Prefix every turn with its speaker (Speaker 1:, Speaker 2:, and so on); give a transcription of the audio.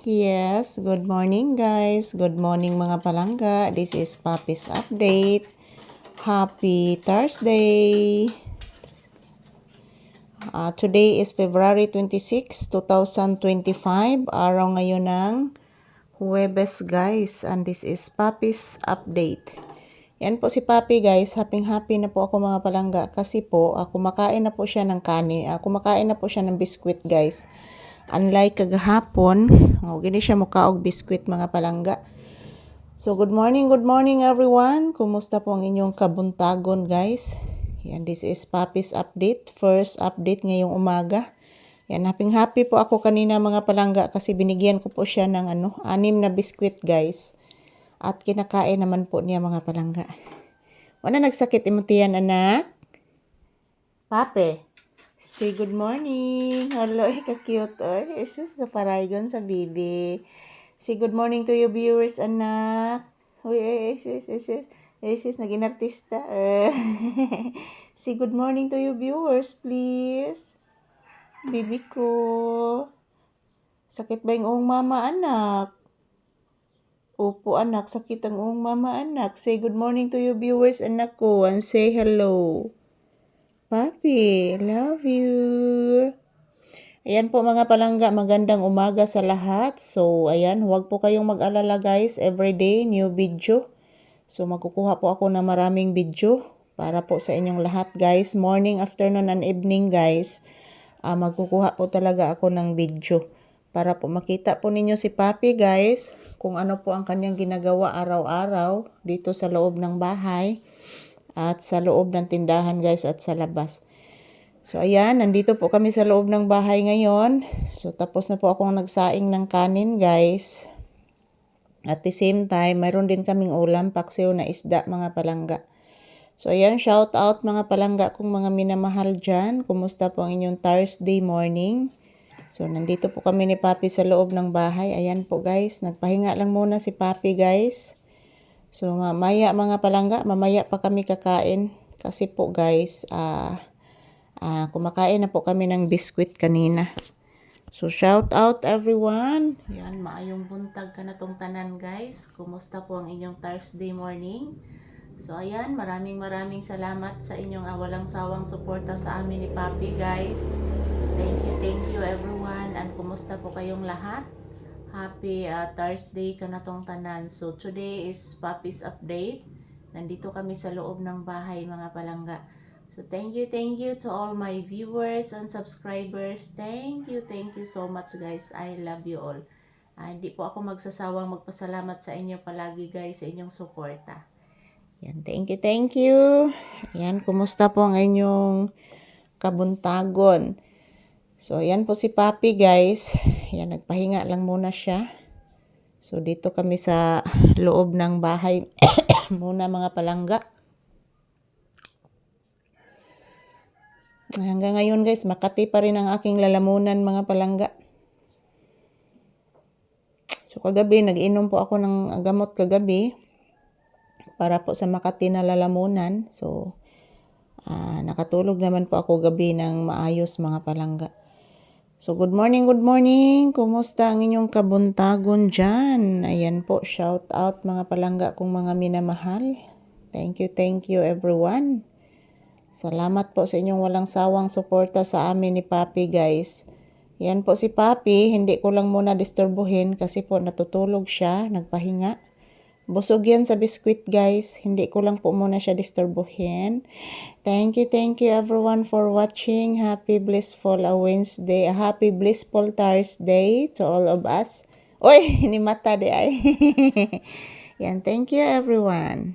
Speaker 1: Yes, good morning guys. Good morning mga palangga. This is Papi's update. Happy Thursday. Today is February 26, 2025. Araw ngayon ng Huwebes guys. And this is Papi's update. Yan po si Papi guys. Happy na po ako mga palangga. Kasi po, kumakain na po siya ng kanin. Kumakain na po siya ng biskwit guys. Unlike kagahapon, gini siya mukha og biskwit mga palangga. So good morning everyone. Kumusta po ang inyong kabuntagon guys? Yan, this is Papi's update. First update ngayong umaga. Yan, happy po ako kanina mga palangga kasi binigyan ko po siya ng 6 na biskwit guys. At kinakain naman po niya mga palangga. Wala nagsakit imutian anak? Pape. Say good morning. Hello, ka-cute. Ay, Jesus, kaparaygon sa bibi. Say good morning to your viewers, anak. Uy, sis, naging artista. Say good morning to your viewers, please. Bibi ko. Sakit ba yung uong mama, anak? Opo, anak. Sakit ang uong mama, anak. Say good morning to your viewers, anak ko. And say hello. Papi, love you. Ayan po mga palangga, magandang umaga sa lahat. So, ayan, huwag po kayong mag-alala guys. Everyday, new video. So, magkukuha po ako ng maraming video para po sa inyong lahat guys. Morning, afternoon, and evening guys. Magkukuha po talaga ako ng video. Para po makita po ninyo si Papi guys. Kung ano po ang kanyang ginagawa araw-araw dito sa loob ng bahay. At sa loob ng tindahan guys at sa labas. So ayan, nandito po kami sa loob ng bahay ngayon. So tapos na po akong nagsaing ng kanin guys. At the same time, mayroon din kaming ulam, paksiw na isda mga palangga. So ayan, shout out mga palangga kung mga minamahal dyan. Kumusta po ang inyong Thursday morning? So nandito po kami ni Papi sa loob ng bahay. Ayan po guys, nagpahinga lang muna si Papi guys. So, mamaya mga palangga, mamaya pa kami kakain. Kasi po guys, kumakain na po kami ng biskwit kanina. So, shout out everyone. Yan, maayong buntag ka na tong tanan guys. Kumusta po ang inyong Thursday morning? So, ayan, maraming salamat sa inyong walang sawang suporta sa amin ni Papi guys. Thank you everyone. And kumusta po kayong lahat? Happy Thursday ka na tong tanan. So today is Papi's update. Nandito kami sa loob ng bahay mga palangga. So thank you to all my viewers and subscribers. Thank you so much guys. I love you all. Hindi po ako magsasawang magpasalamat sa inyo palagi guys sa inyong suporta. Yan, thank you. Yan, kumusta po ang inyong kabuntagon? So, ayan po si Papi guys. Ayan, nagpahinga lang muna siya. So, dito kami sa loob ng bahay muna mga palangga. Hanggang ngayon guys, Makati pa rin ang aking lalamunan mga palangga. So, kagabi, nag-inom po ako ng gamot kagabi para po sa Makati na lalamunan. So, nakatulog naman po ako gabi ng maayos mga palangga. So, good morning. Kumusta ang inyong kabuntagon dyan? Ayan po, shout out mga palangga kong mga minamahal. Thank you everyone. Salamat po sa inyong walang sawang suporta sa amin ni Papi guys. Yan po si Papi, hindi ko lang muna disturbuhin kasi po natutulog siya, nagpahinga. Busog yan sa biskwit guys. Hindi ko lang po muna siya disturbuhin. Thank you everyone for watching. Happy blissful Wednesday. Happy blissful Thursday to all of us. Oy, ni mata di ay. Yan, thank you everyone.